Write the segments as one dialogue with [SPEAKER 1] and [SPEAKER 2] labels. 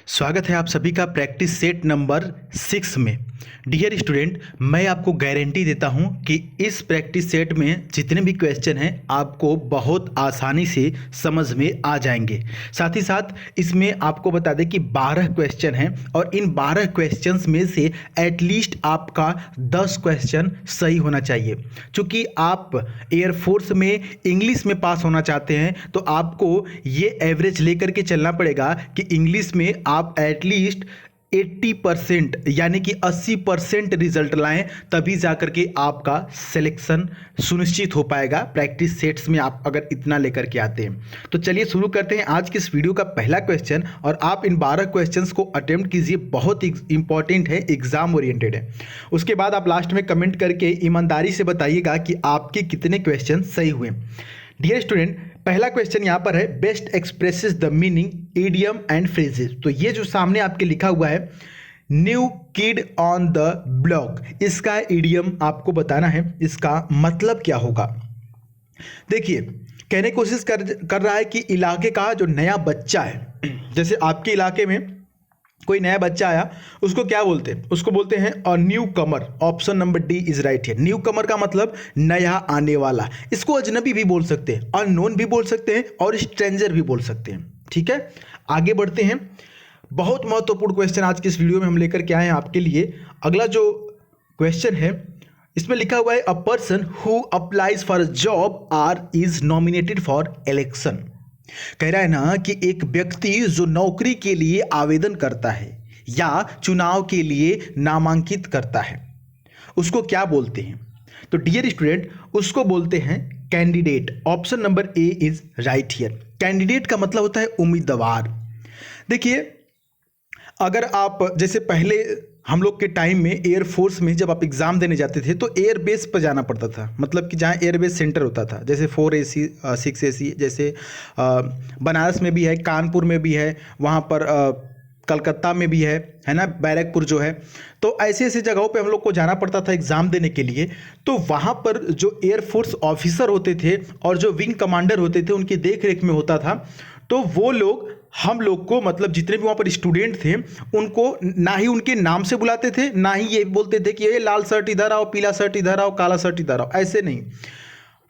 [SPEAKER 1] स्वागत है आप सभी का प्रैक्टिस सेट नंबर 6 में। डियर स्टूडेंट, मैं आपको गारंटी देता हूं कि इस प्रैक्टिस सेट में जितने भी क्वेश्चन हैं आपको बहुत आसानी से समझ में आ जाएंगे। साथ ही साथ इसमें आपको बता दें कि 12 क्वेश्चन हैं और इन 12 क्वेश्चंस में से एटलीस्ट आपका 10 क्वेश्चन सही होना चाहिए। चूँकि आप एयरफोर्स में इंग्लिश में पास होना चाहते हैं तो आपको ये एवरेज लेकर के चलना पड़ेगा कि इंग्लिश में आप एटलीस्ट 80% यानी कि 80% रिजल्ट लाएं, तभी जाकर के आपका सिलेक्शन सुनिश्चित हो पाएगा। प्रैक्टिस सेट्स में आप अगर इतना लेकर के आते हैं तो चलिए शुरू करते हैं आज की इस वीडियो का पहला क्वेश्चन। और आप इन 12 क्वेश्चंस को अटेम्प्ट कीजिए, बहुत इंपॉर्टेंट है, एग्जाम ओरिएंटेड है। उसके बाद आप लास्ट में कमेंट करके ईमानदारी से बताइएगा कि आपके कितने क्वेश्चन सही हुए। डियर स्टूडेंट, पहला क्वेश्चन यहाँ पर है, best expresses the meaning idiom and phrases. तो ये जो सामने आपके लिखा हुआ है new kid on the block, इसका इडियम आपको बताना है, इसका मतलब क्या होगा। देखिए, कहने की कोशिश कर रहा है कि इलाके का जो नया बच्चा है, जैसे आपके इलाके में कोई नया बच्चा आया, उसको क्या बोलते हैं? उसको बोलते हैं और new Qamar. Option number D is right है। न्यू कमर का मतलब नया आने वाला। इसको अजनबी भी बोल सकते हैं, अननोन भी बोल सकते हैं और स्ट्रेंजर भी बोल सकते हैं। ठीक है, आगे बढ़ते हैं। बहुत महत्वपूर्ण क्वेश्चन आज की इस वीडियो में हम लेकर के आए हैं आपके लिए। अगला जो क्वेश्चन है इसमें लिखा हुआ है a person who applies for a job or is nominated for election. कह रहा है ना कि एक व्यक्ति जो नौकरी के लिए आवेदन करता है या चुनाव के लिए नामांकित करता है उसको क्या बोलते हैं? तो डियर स्टूडेंट, उसको बोलते हैं candidate. Option number A is right here. Candidate का मतलब होता है उम्मीदवार। देखिए, अगर आप जैसे पहले हम लोग के टाइम में एयरफोर्स में जब आप एग्ज़ाम देने जाते थे तो एयरबेस पर जाना पड़ता था, मतलब कि जहाँ एयरबेस सेंटर होता था, जैसे 4AC 6AC, जैसे बनारस में भी है, कानपुर में भी है, वहाँ पर कलकत्ता में भी है ना, बैरकपुर जो है। तो ऐसे ऐसे जगहों पे हम लोग को जाना पड़ता था एग्ज़ाम देने के लिए। तो वहाँ पर जो एयरफोर्स ऑफिसर होते थे और जो विंग कमांडर होते थे उनकी देख रेख में होता था। तो वो लोग हम लोग को, मतलब जितने भी वहाँ पर स्टूडेंट थे, उनको ना ही उनके नाम से बुलाते थे, ना ही ये बोलते थे कि ये लाल शर्ट इधर आओ, पीला शर्ट इधर आओ, काला शर्ट इधर आओ। ऐसे नहीं,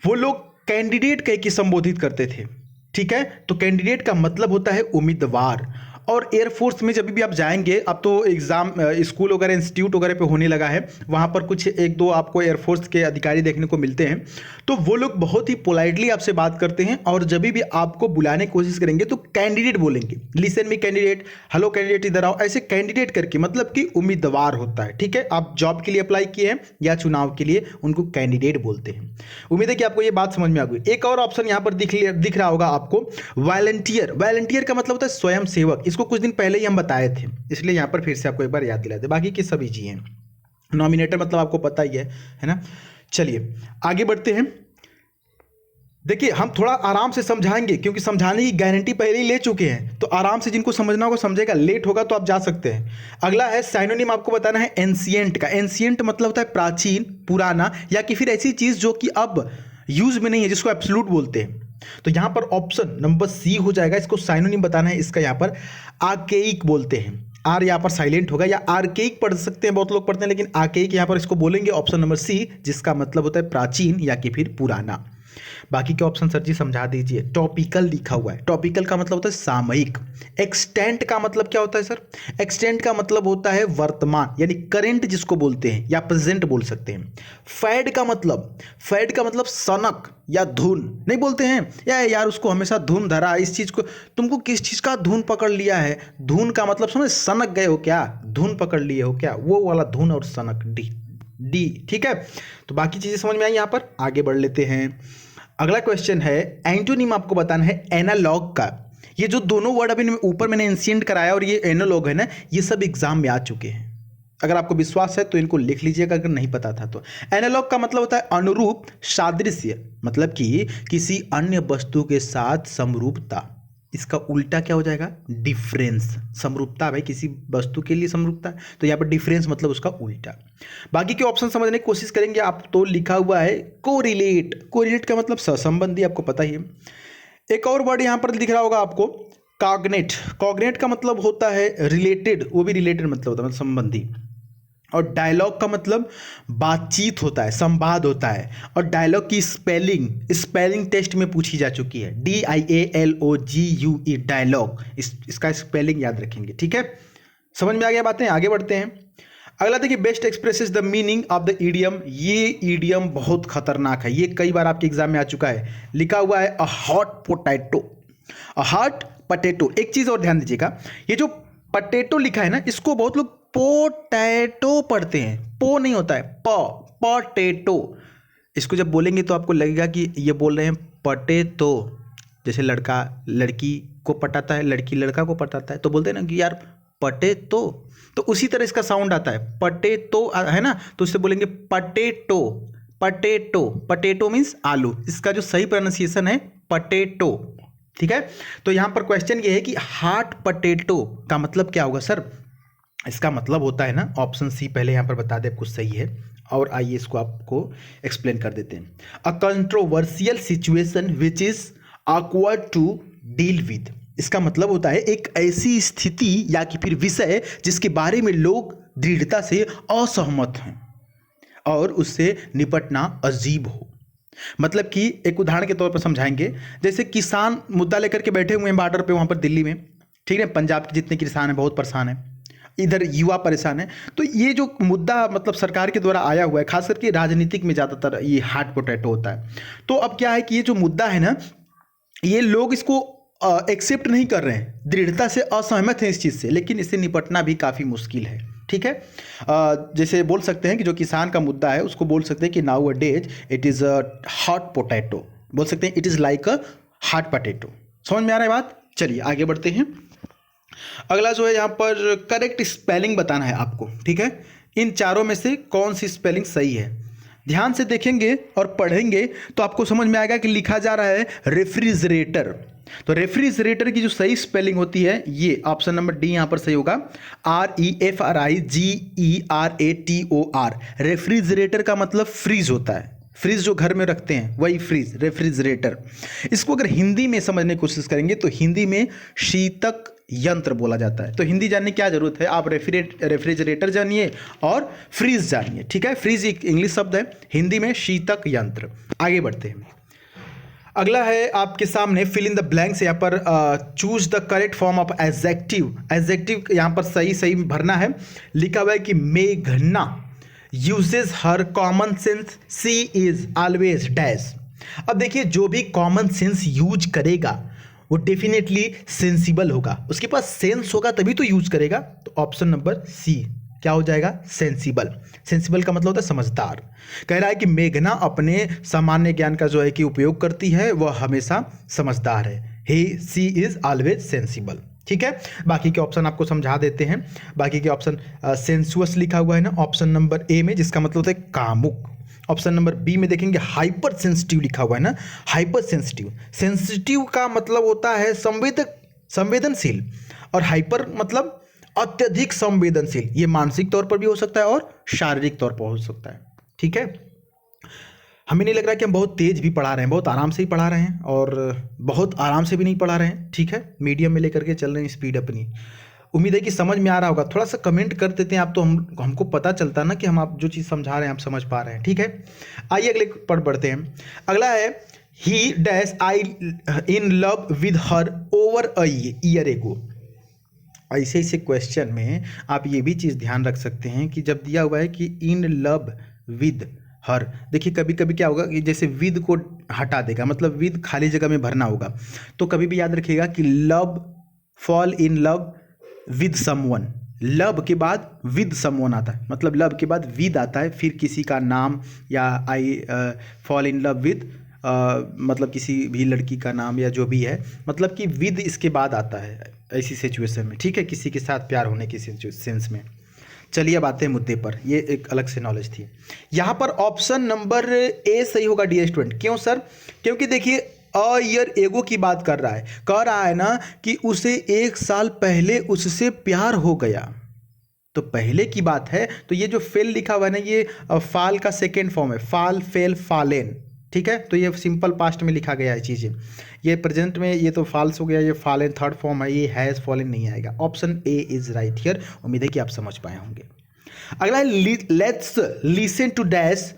[SPEAKER 1] वो लोग कैंडिडेट कह के संबोधित करते थे। ठीक है, तो कैंडिडेट का मतलब होता है उम्मीदवार। और एयरफोर्स में जब भी आप जाएंगे, अब तो एग्ज़ाम स्कूल वगैरह इंस्टीट्यूट वगैरह पे होने लगा है, वहाँ पर कुछ एक दो आपको एयरफोर्स के अधिकारी देखने को मिलते हैं। तो वो लोग बहुत ही पोलाइटली आपसे बात करते हैं और जब भी आपको बुलाने की कोशिश करेंगे तो कैंडिडेट बोलेंगे, listen me candidate, hello candidate इधर आओ, ऐसे कैंडिडेट करके, मतलब कि उम्मीदवार होता है। ठीक है, आप जॉब के लिए अप्लाई किए हैं या चुनाव के लिए, उनको कैंडिडेट बोलते हैं। उम्मीद है कि आपको ये बात समझ में आ गई। एक और ऑप्शन यहाँ पर दिख रहा होगा आपको, वॉलंटियर। वॉलंटियर का मतलब होता है स्वयं सेवक। इसको कुछ दिन पहले ही हम बताए थे, इसलिए यहाँ पर फिर से आपको एक बार याद दिला दे। बाकी के सभी जी हैं। नॉमिनेटर मतलब आपको पता ही है ना। चलिए आगे बढ़ते हैं। देखिए, हम थोड़ा आराम से समझाएंगे क्योंकि समझाने की गारंटी पहले ही ले चुके हैं, तो आराम से जिनको समझना होगा समझेगा। लेट होगा तो आप जा सकते हैं। अगला है साइनोनिम, आपको बताना है एंशिएंट का। एंशिएंट मतलब होता है प्राचीन, पुराना, या कि फिर ऐसी चीज जो कि अब यूज में नहीं है, जिसको एब्सोल्यूट बोलते हैं। तो यहां पर ऑप्शन नंबर सी हो जाएगा। इसको साइनोनिम बताना है। इसका यहां पर आर्केइक बोलते हैं। आर यहाँ पर साइलेंट होगा, या आर्केइक पढ़ सकते हैं, बहुत लोग पढ़ते हैं, लेकिन आर्केइक यहाँ पर इसको बोलेंगे। ऑप्शन नंबर सी, जिसका मतलब होता है प्राचीन या कि फिर पुराना। बाकी के ऑप्शन सर जी समझा दीजिए। टॉपिकल लिखा हुआ है। टॉपिकल का मतलब होता है सामयिक। एक्सटेंट का मतलब क्या होता है सर? एक्सटेंट का मतलब होता है वर्तमान, यानी करंट जिसको बोलते हैं, या प्रेजेंट बोल सकते हैं। फैड का मतलब सनक या धुन। नहीं बोलते हैं यार उसको हमेशा धुन धरा, इस चीज को, तुमको किस चीज का धुन पकड़ लिया है। धुन का मतलब समझ, सनक गए हो क्या, धुन पकड़ लिए हो क्या, वो वाला धुन और सनक, डी। ठीक है, तो बाकी चीजें समझ में आई। यहां पर आगे बढ़ लेते हैं। अगला क्वेश्चन है, एंटोनिम आपको बताना है एनालॉग का। ये जो दोनों वर्ड अभी ऊपर मैंने एंशिएंट कराया और ये एनालॉग है ना, ये सब एग्जाम में आ चुके हैं। अगर आपको विश्वास है तो इनको लिख लीजिएगा, अगर नहीं पता था तो। एनालॉग का मतलब होता है अनुरूप, सादृश्य, मतलब कि किसी अन्य वस्तु के साथ समरूपता। इसका उल्टा क्या हो जाएगा? डिफरेंस। समरूपता भाई, किसी वस्तु के लिए समरूपता, तो यहाँ पर डिफरेंस मतलब उसका उल्टा। बाकी के ऑप्शन समझने की कोशिश करेंगे आप। तो लिखा हुआ है कोरिलेट। कोरिलेट का मतलब सहसंबंधी, आपको पता ही है। एक और वर्ड यहाँ पर दिख रहा होगा आपको, कॉग्नेट, कॉग्नेट का मतलब होता है रिलेटेड, वो भी रिलेटेड मतलब होता है, मतलब संबंधी। और डायलॉग का मतलब बातचीत होता है, संवाद होता है। और डायलॉग की स्पेलिंग स्पेलिंग टेस्ट में पूछी जा चुकी है, DIALOGUE, डायलॉग। इसका स्पेलिंग याद रखेंगे, ठीक है। समझ में आ गया बातें, आगे बढ़ते हैं। अगला देखिए, best expresses the meaning of the idiom. ये ईडियम बहुत खतरनाक है, ये कई बार आपके एग्जाम में आ चुका है। लिखा हुआ है a hot potato, a hot potato. एक चीज और ध्यान दीजिएगा, ये जो पटेटो लिखा है ना, इसको बहुत लोग पोटैटो पढ़ते हैं, पो नहीं होता है, पटेटो। इसको जब बोलेंगे तो आपको लगेगा कि ये बोल रहे हैं पटे तो, जैसे लड़का लड़की को पटाता है, लड़की लड़का को पटाता है, तो बोलते हैं ना कि यार पटे तो उसी तरह इसका साउंड आता है, पटे तो है ना, तो इससे बोलेंगे पटेटो। पटेटो, पटेटो मीन्स आलू, इसका जो सही प्रोनाउंसिएशन है पटेटो, ठीक है। तो यहां पर क्वेश्चन ये है कि हॉट पटेटो का मतलब क्या होगा सर। इसका मतलब होता है ना, ऑप्शन सी पहले यहां पर बता दे कुछ सही है, और आइए इसको आपको एक्सप्लेन कर देते हैं। A controversial situation which is awkward to deal with. इसका मतलब होता है एक ऐसी स्थिति या कि फिर विषय जिसके बारे में लोग दृढ़ता से असहमत हैं और उससे निपटना अजीब हो। मतलब कि एक उदाहरण के तौर पर समझाएंगे, जैसे किसान मुद्दा लेकर के बैठे हुए हैं बॉर्डर पे, वहां पर दिल्ली में, ठीक है। पंजाब के जितने किसान हैं बहुत परेशान हैं, इधर युवा परेशान है। तो ये जो मुद्दा मतलब सरकार के द्वारा आया हुआ है, खास करके राजनीतिक में ज़्यादातर ये हॉट पोटैटो होता है। तो अब क्या है कि ये जो मुद्दा है ना, ये लोग इसको एक्सेप्ट नहीं कर रहे हैं, दृढ़ता से असहमत हैं इस चीज़ से, लेकिन इससे निपटना भी काफ़ी मुश्किल है, ठीक है। जैसे बोल सकते हैं कि जो किसान का मुद्दा है उसको बोल सकते हैं कि now a days it is a hot potato, बोल सकते हैं it is like a hot potato. समझ में आ रहा है बात, चलिए आगे बढ़ते हैं। अगला जो है यहाँ पर करेक्ट स्पेलिंग बताना है आपको, ठीक है। इन चारों में से कौन सी स्पेलिंग सही है, ध्यान से देखेंगे और पढ़ेंगे तो आपको समझ में आएगा कि लिखा जा रहा है रेफ्रिजरेटर। तो रेफ्रिजरेटर की जो सही स्पेलिंग होती है, ये ऑप्शन नंबर डी यहाँ पर सही होगा, REFRIGERATOR। रेफ्रिजरेटर का मतलब फ्रीज होता है, फ्रिज जो घर में रखते हैं वही फ्रिज, रेफ्रिजरेटर। इसको अगर हिंदी में समझने की कोशिश करेंगे तो हिंदी में शीतक यंत्र बोला जाता है। तो हिंदी जानने की क्या जरूरत है, आप रेफ्रिजरेटर जानिए और फ्रीज जानिए, ठीक है। फ्रीज एक इंग्लिश शब्द है, हिंदी में शीतक यंत्र। आगे बढ़ते हैं। अगला है आपके सामने फिल इन द ब्लैंक्स। यहाँ पर choose the correct form of adjective. Adjective यहाँ पर सही सही भरना है। लिखा हुआ है कि मेघना uses her common sense, she is always dash. अब देखिए, जो भी कॉमन सेंस यूज करेगा वो डेफिनेटली सेंसिबल होगा, उसके पास सेंस होगा तभी तो यूज करेगा। तो ऑप्शन नंबर सी क्या हो जाएगा, सेंसिबल। सेंसिबल का मतलब होता है समझदार। कह रहा है कि मेघना अपने सामान्य ज्ञान का जो है कि उपयोग करती है, वह हमेशा समझदार है। ही सी इज ऑलवेज सेंसिबल, ठीक है। बाकी के ऑप्शन आपको समझा देते हैं। बाकी के ऑप्शन सेंसुअस लिखा हुआ है ना ऑप्शन नंबर ए में, जिसका मतलब होता है कामुक। ऑप्शन नंबर बी में देखेंगे हाइपर सेंसिटिव लिखा हुआ है ना, हाइपर सेंसिटिव। सेंसिटिव का मतलब होता है संवेदनशील, और हाइपर मतलब अत्यधिक संवेदनशील। ये मानसिक तौर पर भी हो सकता है और शारीरिक तौर पर हो सकता है, ठीक है। हमें नहीं लग रहा है कि हम बहुत तेज भी पढ़ा रहे हैं, बहुत आराम से ही पढ़ा रहे हैं और बहुत आराम से भी नहीं पढ़ा रहे हैं, ठीक है। मीडियम में लेकर के चल रहे हैं स्पीड अपनी। उम्मीद है कि समझ में आ रहा होगा। थोड़ा सा कमेंट कर देते हैं आप तो हमको पता चलता है ना कि हम आप जो चीज़ समझा रहे हैं आप समझ पा रहे हैं, ठीक है। आइए अगले पढ़ बढ़ते हैं। अगला है ही dash I in love with her over a year ago. ऐसे ऐसे क्वेश्चन में आप ये भी चीज़ ध्यान रख सकते हैं कि जब दिया हुआ है कि इन लव विद हर, देखिए कभी कभी क्या होगा कि जैसे विद को हटा देगा, मतलब विद खाली जगह में भरना होगा। तो कभी भी याद रखिएगा कि love, fall in love with someone, love के बाद विद समवन आता है, मतलब लव के बाद विद आता है, फिर किसी का नाम, या I fall in love with मतलब किसी भी लड़की का नाम या जो भी है, मतलब कि विद इसके बाद आता है ऐसी सिचुएशन में, ठीक है, किसी के साथ प्यार होने की सेंस में। चलिए अब आते हैं मुद्दे पर, ये एक अलग से नॉलेज थी। यहाँ पर ऑप्शन नंबर ए सही होगा डियर स्टूडेंट। क्यों सर? क्योंकि देखिए अ ईयर एगो की बात कर रहा है, कह रहा है ना कि उसे 1 साल पहले उससे प्यार हो गया, तो पहले की बात है। तो ये जो फेल लिखा हुआ है ना, ये फाल का सेकेंड फॉर्म है, फाल फेल फालेन, ठीक है, तो ये सिंपल पास्ट में लिखा गया है चीज़ें। ये प्रेजेंट में ये तो फॉल्स हो गया, ये फॉलन थर्ड फॉर्म है, ये हैज़ फॉलन नहीं आएगा। Option A is right here. उम्मीद है कि आप समझ पाए होंगे। अगला है let's listen to dash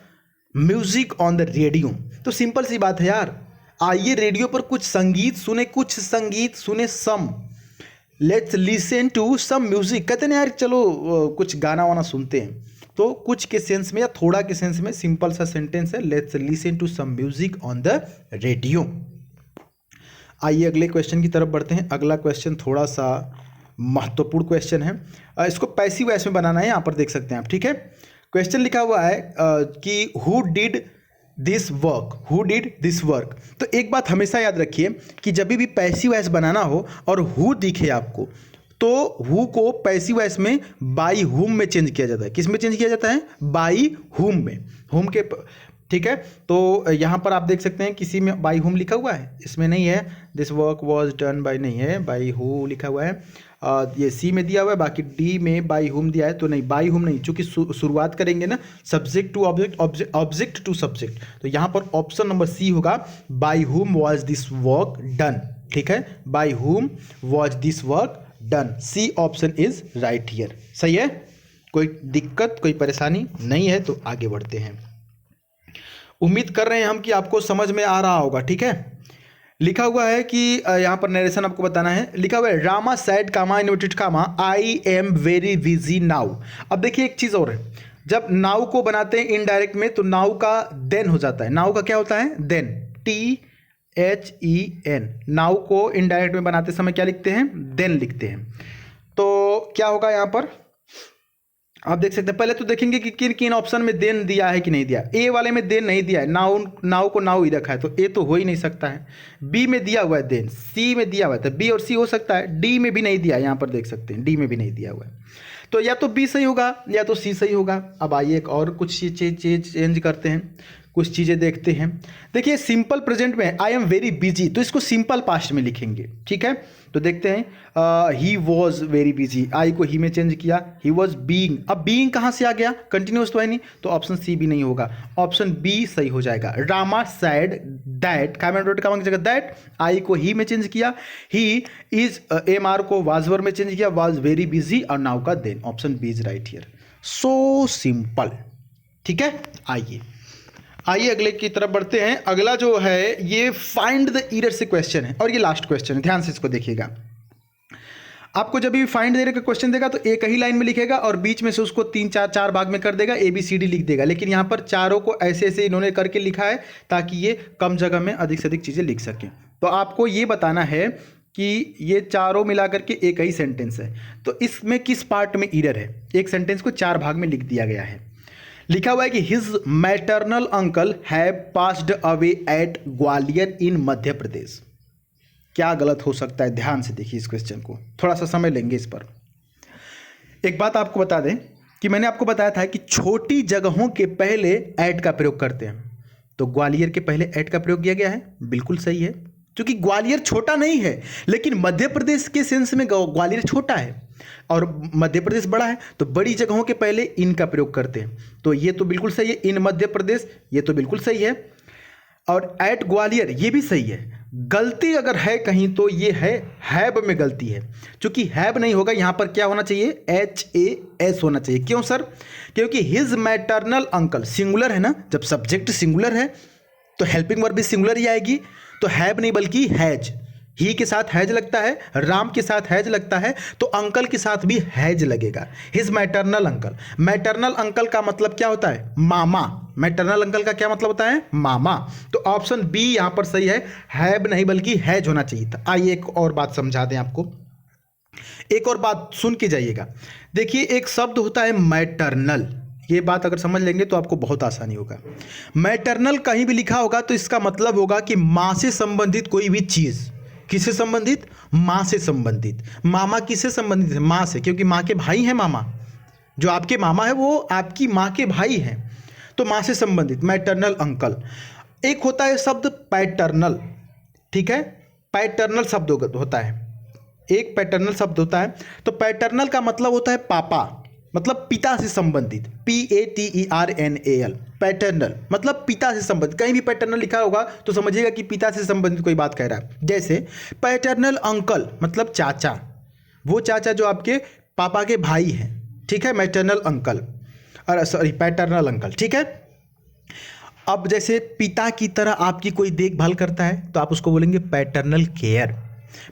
[SPEAKER 1] music on the radio. तो सिंपल सी बात है यार, आइए रेडियो पर कुछ संगीत सुने, कुछ संगीत सुने some. Let's listen to some music, कहते ना यार चलो कुछ गाना वाना सुनते हैं। तो कुछ के सेंस में या थोड़ा के सेंस में सिंपल सा सेंटेंस है, let's listen to some music on the radio. आइए अगले क्वेश्चन की तरफ बढ़ते हैं। अगला क्वेश्चन थोड़ा सा महत्वपूर्ण क्वेश्चन है, इसको पैसिव वॉइस में बनाना है, यहाँ पर देख सकते हैं आप। ठीक है, क्वेश्चन लिखा हुआ है कि who did this work, who did this work. तो एक बात हमेशा याद रखिए कि जब भी पैसिव वॉइस बनाना हो और हु दिखे आपको, तो हु को पैसिव वॉइस में बाई हुम में चेंज किया जाता है। किस में चेंज किया जाता है? बाई हुम में, हुम के। ठीक है, तो यहाँ पर आप देख सकते हैं किसी में बाई हुम लिखा हुआ है, इसमें नहीं है। This work was done by नहीं है, बाई हु लिखा हुआ है। ये सी में दिया हुआ है, बाकी डी में बाई हुम दिया है, तो नहीं, बाई हुम नहीं, चूंकि शुरुआत करेंगे ना subject to object, object to subject, तो यहाँ पर ऑप्शन नंबर सी होगा, by whom was this work done. ठीक है, by whom was this work done. C option is right here. सही है, कोई दिक्कत कोई परेशानी नहीं है, तो आगे बढ़ते हैं। उम्मीद कर रहे हैं हम कि आपको समझ में आ रहा होगा। ठीक है, लिखा हुआ है कि यहाँ पर नरेशन आपको बताना है। लिखा हुआ है Rama said comma inverted comma I am very busy now. अब देखिए एक चीज़ और है, जब नाउ को बनाते हैं इनडायरेक्ट में तो नाउ का देन हो जाता है। नाउ का क्या होता है? Then, THEN। नाउ को इनडायरेक्ट में बनाते समय क्या लिखते हैं? देन लिखते हैं। तो क्या होगा यहाँ पर आप देख सकते हैं। पहले तो देखेंगे कि किन किन ऑप्शन में देन दिया है कि नहीं दिया। ए वाले में देन नहीं दिया है, नाउ, नाउ को नाउ ही रखा है, तो ए तो हो ही नहीं सकता है। बी में दिया हुआ है देन, सी में दिया हुआ है, तो बी और सी हो सकता है। डी में भी नहीं दिया है, यहाँ पर देख सकते हैं डी में भी नहीं दिया हुआ है, तो या तो बी सही होगा या तो सी सही होगा। अब आइए एक और कुछ चीज चेंज करते हैं, कुछ चीज़ें देखते हैं। देखिए सिंपल प्रेजेंट में आई एम वेरी बिजी, तो इसको सिंपल पास्ट में लिखेंगे। ठीक है, तो देखते हैं ही वॉज वेरी बिजी, आई को ही में चेंज किया, ही वॉज बीइंग। अब बीइंग कहाँ से आ गया? कंटिन्यूअस तो है नहीं, तो ऑप्शन सी भी नहीं होगा, ऑप्शन बी सही हो जाएगा। रामा सैड दैट, कामा की जगह दैट, आई को ही में चेंज किया, ही इज MR को वाजवर में चेंज किया, वाज वेरी बिजी, और नाउ का then. Option B is right here. So simple. ठीक है, आइए अगले की तरफ बढ़ते हैं। अगला जो है ये फाइंड द एरर से क्वेश्चन है, और ये लास्ट क्वेश्चन है, ध्यान से इसको देखिएगा। आपको जब भी फाइंड द एरर का क्वेश्चन देगा तो एक ही लाइन में लिखेगा और बीच में से उसको 3-4 भाग में कर देगा, ABCD लिख देगा। लेकिन यहाँ पर चारों को ऐसे ऐसे इन्होंने करके लिखा है ताकि ये कम जगह में अधिक से अधिक चीज़ें लिख सकें। तो आपको ये बताना है कि ये चारों मिलाकर के एक ही सेंटेंस है, तो इसमें किस पार्ट में एरर है। एक सेंटेंस को 4 भाग में लिख दिया गया है। लिखा हुआ है कि his maternal uncle have passed away at Gwalior in Madhya Pradesh. क्या गलत हो सकता है? ध्यान से देखिए इस क्वेश्चन को, थोड़ा सा समय लेंगे इस पर। एक बात आपको बता दें कि मैंने आपको बताया था कि छोटी जगहों के पहले एट का प्रयोग करते हैं, तो ग्वालियर के पहले एट का प्रयोग किया गया है, बिल्कुल सही है। क्योंकि ग्वालियर छोटा नहीं है, लेकिन मध्य प्रदेश के सेंस में ग्वालियर छोटा है और मध्य प्रदेश बड़ा है, तो बड़ी जगहों के पहले इन का प्रयोग करते हैं, तो ये तो बिल्कुल सही है। इन मध्य प्रदेश, ये तो बिल्कुल सही है। और एट ग्वालियर, ये भी सही है। गलती अगर है कहीं तो ये है हैब में गलती है, क्योंकि हैब नहीं होगा, यहाँ पर क्या होना चाहिए? HAS होना चाहिए। क्यों सर? क्योंकि हिज मैटरनल अंकल सिंगुलर है ना, जब सब्जेक्ट सिंगुलर है तो हेल्पिंग वर्ब भी सिंगुलर ही आएगी, तो हैव नहीं बल्कि हैज। ही के साथ हैज लगता है, राम के साथ हैज लगता है, तो अंकल के साथ भी हैज लगेगा। His maternal uncle, maternal uncle का मतलब क्या होता है? मामा। मैटरनल अंकल का क्या मतलब होता है? मामा। तो ऑप्शन बी यहां पर सही है, हैव नहीं बल्कि हैज होना चाहिए था। आइए एक और बात समझा दें आपको, एक और बात सुन के जाइएगा। देखिए एक शब्द होता है मैटरनल, ये बात अगर समझ लेंगे तो आपको बहुत आसानी होगा। मैटरनल कहीं भी लिखा होगा तो इसका मतलब होगा कि माँ से संबंधित कोई भी चीज़। किससे संबंधित? माँ से संबंधित। मामा किससे संबंधित है? माँ से, क्योंकि माँ के भाई हैं मामा। जो आपके मामा है वो आपकी माँ के भाई हैं, तो माँ से संबंधित मैटरनल अंकल। एक होता है शब्द पैटर्नल, ठीक है, पैटर्नल शब्द होता है, एक पैटर्नल शब्द होता है। तो पैटर्नल का मतलब होता है पापा, मतलब पिता से संबंधित, PATERNAL, पैटर्नल मतलब पिता से संबंधित। कहीं भी पैटर्नल लिखा होगा तो समझिएगा कि पिता से संबंधित कोई बात कह रहा है। जैसे पैटर्नल अंकल मतलब चाचा, वो चाचा जो आपके पापा के भाई हैं, ठीक है, मैटरनल अंकल, और सॉरी पैटर्नल अंकल, ठीक है। अब जैसे पिता की तरह आपकी कोई देखभाल करता है तो आप उसको बोलेंगे पैटर्नल केयर।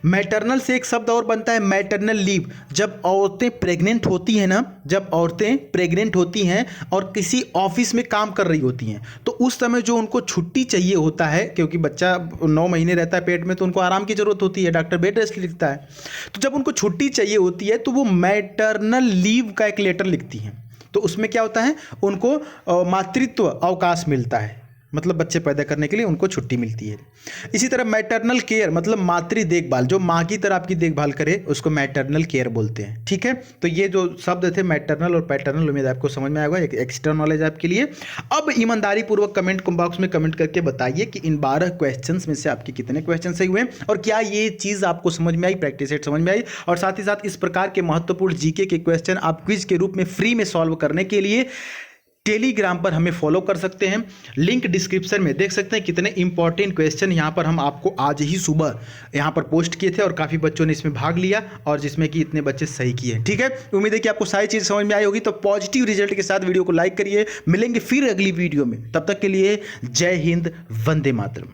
[SPEAKER 1] मैटरनल से एक शब्द और बनता है मैटरनल लीव। जब औरतें प्रेग्नेंट होती हैं ना, जब औरतें प्रेग्नेंट होती हैं और किसी ऑफिस में काम कर रही होती हैं तो उस समय जो उनको छुट्टी चाहिए होता है, क्योंकि बच्चा 9 महीने रहता है पेट में तो उनको आराम की जरूरत होती है, डॉक्टर बेड रेस्ट लिखता है। तो जब उनको छुट्टी चाहिए होती है तो वो मैटरनल लीव का एक लेटर लिखती हैं। तो उसमें क्या होता है, उनको मातृत्व अवकाश मिलता है, मतलब बच्चे पैदा करने के लिए उनको छुट्टी मिलती है। इसी तरह मैटरनल केयर मतलब मातृ देखभाल, जो माँ की तरह आपकी देखभाल करे उसको मैटरनल केयर बोलते हैं, ठीक है। तो ये जो शब्द थे मैटरनल और पैटर्नल, उम्मीद आपको समझ में आएगा, एक एक्स्ट्रा नॉलेज आपके लिए। अब ईमानदारी पूर्वक कमेंट बॉक्स में कमेंट करके बताइए कि इन 12 क्वेश्चन में से आपके कितने क्वेश्चन सही हुए और क्या ये चीज़ आपको समझ में आई, प्रैक्टिस सेट समझ में आई। और साथ ही साथ इस प्रकार के महत्वपूर्ण जीके के क्वेश्चन आप क्विज के रूप में फ्री में सॉल्व करने के लिए टेलीग्राम पर हमें फॉलो कर सकते हैं। लिंक डिस्क्रिप्शन में देख सकते हैं कितने इंपॉर्टेंट क्वेश्चन यहाँ पर हम आपको आज ही सुबह यहाँ पर पोस्ट किए थे और काफ़ी बच्चों ने इसमें भाग लिया और जिसमें कि इतने बच्चे सही किए, ठीक है। उम्मीद है कि आपको सारी चीज़ समझ में आई होगी। तो पॉजिटिव रिजल्ट के साथ वीडियो को लाइक करिए। मिलेंगे फिर अगली वीडियो में, तब तक के लिए जय हिंद, वंदे मातरम।